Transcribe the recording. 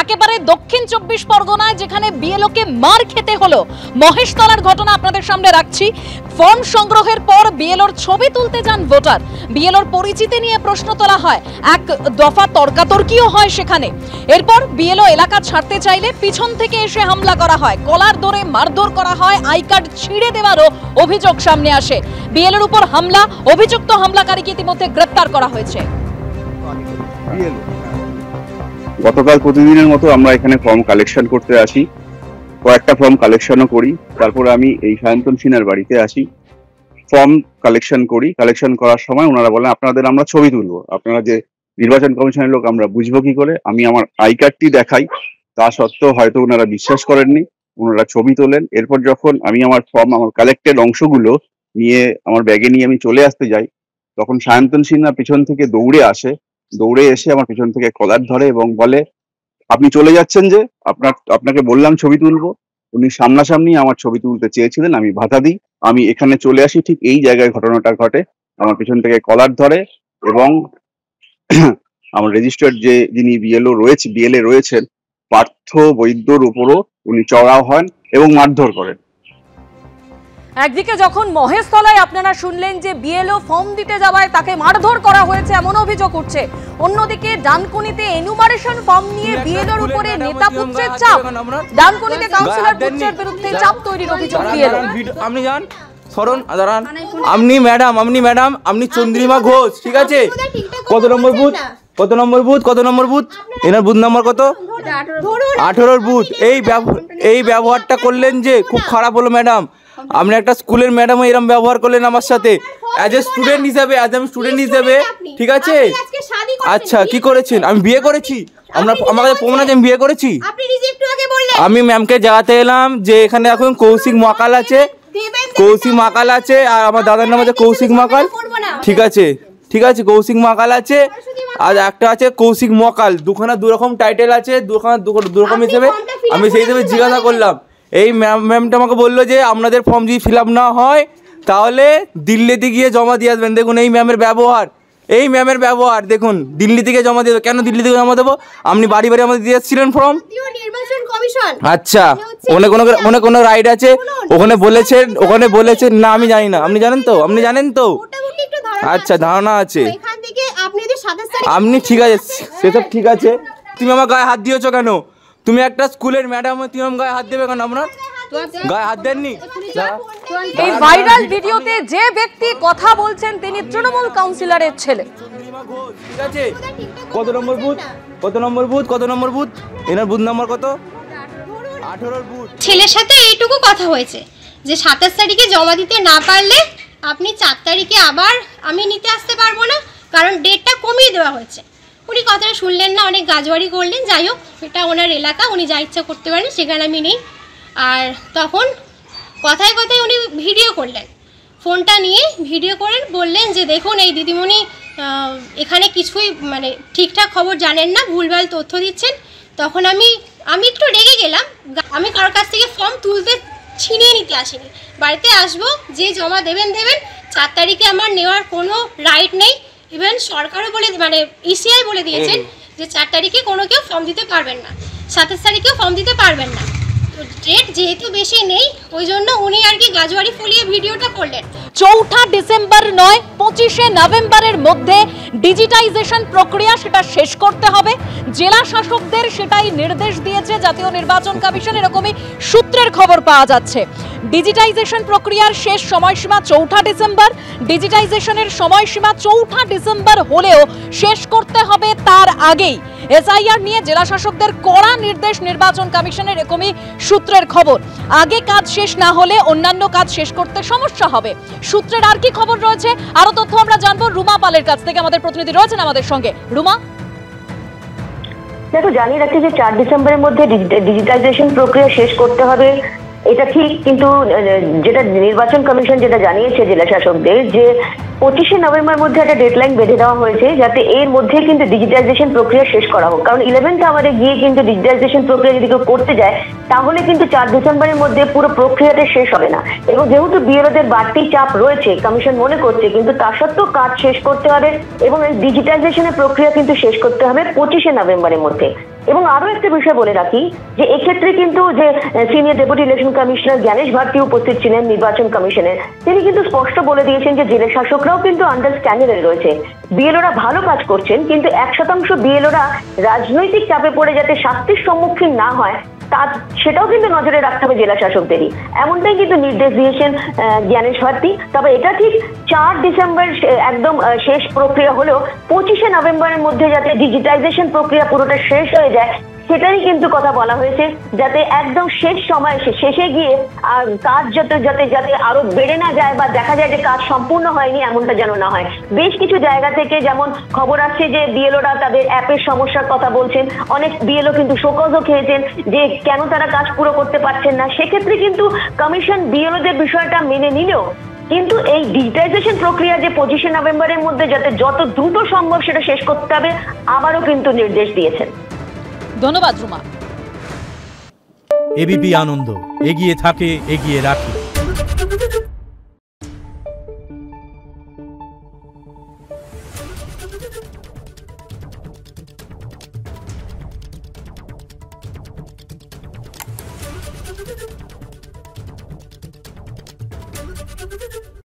একেবারে দক্ষিণ 24 পরগনায়, যেখানে বিএলওকে মার খেতে হলো। মহেশতলার ঘটনা আপনাদের সামনে রাখছি। ফর্ম সংগ্রহের পর বিএলওর ছবি তুলতে যান ভোটার, বিএলওর পরিচিতি নিয়ে প্রশ্ন তোলা হয়, এক দফা তর্কাতর্কিও হয় সেখানে। এরপর বিএলও এলাকা ছাড়তে চাইলে পিছন থেকে এসে হামলা করা হয়, কলার ধরে মারধর করা হয়, আই কার্ড ছিঁড়ে দেওয়ারও অভিযোগ সামনে আসে। বিএলওর উপর হামলা, অভিযুক্ত হামলাকারীকে ইতিমধ্যে গ্রেপ্তার করা হয়েছে। গতকাল প্রতিদিনের মতো আমরা এখানে ফর্ম কালেকশন করতে আসি, কয়েকটা ফর্ম কালেকশনও করি। তারপরে আমি এই সায়ন্তন সিনহার বাড়িতে আসি, ফর্ম কালেকশন করি। কালেকশন করার সময় ওনারা বলেন আপনাদের আমরা ছবি তুলবো, আপনারা যে নির্বাচন কমিশনের লোক আমরা বুঝবো কি করে। আমি আমার আই কার্ডটি দেখাই, তা সত্ত্বেও হয়তো ওনারা বিশ্বাস করেননি, ওনারা ছবি তোলেন। এরপর যখন আমি আমার ফর্ম, আমার কালেক্টেড অংশগুলো নিয়ে আমার ব্যাগে নিয়ে আমি চলে আসতে যাই, তখন সায়ন্তন সিনহা পিছন থেকে দৌড়ে এসে আমার পিছন থেকে কলার ধরে এবং বলে আপনি চলে যাচ্ছেন যে, আপনাকে বললাম ছবি তুলবো। উনি সামনাসামনি আমার ছবি তুলতে চেয়েছিলেন, আমি বাধা দিই। আমি এখানে চলে আসি, ঠিক এই জায়গায় ঘটনাটা ঘটে। আমার পিছন থেকে কলার ধরে এবং আমার রেজিস্টার্ড যিনি বিএলএ রয়েছেন পার্থ বৈদ্যর উপরও উনি চড়াও হন এবং মারধর করেন। একদিকে যখন মহেশতলায় আপনারা শুনলেন যে বিএলও ফর্ম দিতে যাওয়ায় তাকে মারধর করা হয়েছে এমন অভিযোগ উঠছে, অন্যদিকে ডানকুনিতে এনুমারেশন ফর্ম নিয়ে বিএলওর উপরে নেতা পুত্রের চাপ, ডানকুনিতে কাউন্সিলর পুত্রের বিরুদ্ধে চাপ তৈরির অভিযোগ বিএলও। আপনি জান সরণ দাঁড়ান, আপনি ম্যাডাম আপনি চন্দ্রিমা ঘোষ, ঠিক আছে? কত নম্বর বুথ এনার বুথ নাম্বার কত? 18 বুথ। এই ব্যবহারটা করলেন যে খুব খারাপ হলো ম্যাডাম। আপনি একটা স্কুলের ম্যাডাম এরকম ব্যবহার করলেন আমার সাথে, অ্যাজ এ স্টুডেন্ট হিসেবে, ঠিক আছে? আচ্ছা, কি করেছেন? আমি বিয়ে করেছি, আমার কাছে প্রমাণ আছে আমি বিয়ে করেছি। আমি ম্যামকে জানাতে এলাম যে এখানে এখন কৌশিক মাকাল আছে আর আমার দাদার নাম আছে কৌশিক মাকাল, ঠিক আছে? কৌশিক মাকাল আছে আর একটা আছে কৌশিক মকাল, দু রকম টাইটেল আছে, দু রকম হিসেবে আমি সেই হিসেবে জিজ্ঞাসা করলাম। এই ম্যামটা আমাকে বললো যে আপনাদের ফর্ম যদি ফিল আপ না হয় তাহলে দিল্লিতে গিয়ে জমা দিয়ে আসবেন। দেখুন এই ম্যামের ব্যবহার দেখুন, দিল্লি থেকে জমা দিয়ে। কেন দিল্লি থেকে জমা দেবো? আপনি বাড়ি আমাদের দিয়ে এসেছিলেন ফর্ম। আচ্ছা, ওখানে কোনো রাইট আছে? ওখানে বলেছেন না, আমি জানি না। আপনি জানেন তো? আচ্ছা, ধারণা আছে আপনি, ঠিক আছে, সেসব ঠিক আছে। তুমি আমার গায়ে হাত দিয়েছো কেন? তুমি একটা স্কুলের ম্যাডাম, তুমি আমার গায়ে হাত দেবে কেন? আপনার গায়ে হাত দেননি। এই ভাইরাল ভিডিওতে যে ব্যক্তি কথা বলছেন তিনি তৃণমূল কাউন্সিলরের ছেলে। ঠিক আছে, কত নম্বর বুথ এনার বুথ নাম্বার কত? 18 বুথ। ছেলের সাথে এইটুকু কথা হয়েছে যে 27 তারিখে জমা দিতে না পারলে আপনি 4 তারিখে আবার আমি নিতে আসতে পারবো না, কারণ ডেটটা কমিয়ে দেওয়া হয়েছে। উনি কথাটা শুনলেন না, অনেক গাজওয়ারি করলেন। যাই হোক, এটা ওনার এলাকা, উনি যা ইচ্ছা করতে পারেন, সেখানে আমি নেই। আর তখন কথায় উনি ভিডিও করলেন, ফোনটা নিয়ে ভিডিও করেন, বললেন যে দেখুন এই দিদিমণি এখানে কিছুই ঠিকঠাক খবর জানেন না, ভুলভাল তথ্য দিচ্ছেন। তখন আমি একটু রেগে গেলাম। আমি কারোর কাছ থেকে ফর্ম তুলতে ছিনিয়ে নিতে আসিনি, বাড়িতে আসবো, যে জমা দেবেন 4 তারিখে আমার নেওয়ার কোনো রাইট নেই। ইভেন সরকারও ইসিআই বলে দিয়েছেন যে 4 তারিখে কোনো কেউ ফর্ম দিতে পারবেন না, 27 তারিখেও ফর্ম দিতে পারবেন না। তো ডেট যেহেতু বেশি নেই, ওই জন্য উনি আর কি গাজওয়ারি ফুলিয়ে ভিডিওটা করলেন। 4 ডিসেম্বর নয়, 25 নভেম্বরের মধ্যে ডিজিটাইজেশন প্রক্রিয়া সেটা শেষ করতে হবে। জেলা শাসকদের সেটাই নির্দেশ দিয়েছে জাতীয় নির্বাচন কমিশন, এরকমই সূত্রের খবর পাওয়া যাচ্ছে। ডিজিটাইজেশন প্রক্রিয়ার শেষ সময়সীমা 4 ডিসেম্বর। ডিজিটাইজেশনের সময়সীমা 4 ডিসেম্বর হলেও শেষ করতে হবে তার আগেই। এসআইআর নিয়ে জেলা শাসকদের কড়া নির্দেশ নির্বাচন কমিশনের, এরকমই সূত্রের খবর। আগে কাজ শেষ না হলে অন্যান্য কাজ শেষ করতে সমস্যা হবে। সূত্রের আর কি খবর রয়েছে, আরো তথ্য আমরা জানবো রুমা পালের কাছ থেকে। আমাদের প্রতিনিধি রয়েছেন আমাদের সঙ্গে। রুমা, দেখো, জানিয়ে রাখছি যে 4 ডিসেম্বরের মধ্যে ডিজিটাইজেশন প্রক্রিয়া শেষ করতে হবে, এটা ঠিক। কিন্তু যেটা নির্বাচন কমিশন যেটা জানিয়েছে জেলা শাসকদের, যে 25 নভেম্বর মধ্যে একটা ডেডলাইন বেঁধে দেওয়া হয়েছে, যাতে এর মধ্যে কিন্তু ডিজিটাইজেশন প্রক্রিয়া শেষ করা হোক। কারণ 11th আওয়ারে গিয়ে কিন্তু ডিজিটাইজেশন প্রক্রিয়া যদি কেউ করতে যায়, তাহলে কিন্তু 4 ডিসেম্বরের মধ্যে পুরো প্রক্রিয়াটা শেষ হবে না। এবং যেহেতু বিএলওদের বাড়তি চাপ রয়েছে, কমিশন মনে করছে, কিন্তু তা সত্ত্বেও কাজ শেষ করতে হবে এবং এই ডিজিটাইজেশনের প্রক্রিয়া কিন্তু শেষ করতে হবে 25 নভেম্বরের মধ্যে। এবং আরো একটা বিষয় বলে রাখি যে এক্ষেত্রে কিন্তু যে senior deputy election commissioner Gyanesh Bharti উপস্থিত ছিলেন নির্বাচন কমিশনের, তিনি কিন্তু স্পষ্ট বলে দিয়েছেন যে জেলা শাসকরাও কিন্তু আন্ডারস্ট্যান্ডিংয়ে রয়েছে, বিএলওরা ভালো কাজ করছেন, কিন্তু 1% বিএলওরা রাজনৈতিক চাপে পড়ে যাতে শাস্তির সম্মুখীন না হয় সেটাও কিন্তু নজরে রাখতে হবে জেলা শাসকদেরই, এমনটাই কিন্তু নির্দেশ দিয়েছেন জ্ঞানেশ ভারতী। তবে এটা ঠিক 4 ডিসেম্বর একদম শেষ প্রক্রিয়া হলেও 25শে নভেম্বরের মধ্যে যাতে ডিজিটাইজেশন প্রক্রিয়া পুরোটা শেষ হয়ে যায় সেটারই কিন্তু কথা বলা হয়েছে, যাতে একদম শেষ সময় শেষে গিয়ে কাজ যাতে আরো বেড়ে না যায় বা দেখা যায় যে কাজ সম্পূর্ণ হয়নি এমনটা যেন না হয়। বেশ কিছু জায়গা থেকে যেমন খবর আসছে যে বিএলওরা তাদের অ্যাপের সমস্যার কথা বলছেন, অনেক বিএলও কিন্তু শোকজও খেয়েছেন যে কেন তারা কাজ পুরো করতে পারছেন না। সেক্ষেত্রে কিন্তু কমিশন বিএলওদের বিষয়টা মেনে নিলেও কিন্তু এই ডিজিটাইজেশন প্রক্রিয়া যে 25শে নভেম্বরের মধ্যে যাতে যত দ্রুত সম্ভব সেটা শেষ করতে হবে আবারও কিন্তু নির্দেশ দিয়েছেন। ধন্যবাদ রুমা। এবিপি আনন্দ, এগিয়ে থাকে, এগিয়ে রাখে।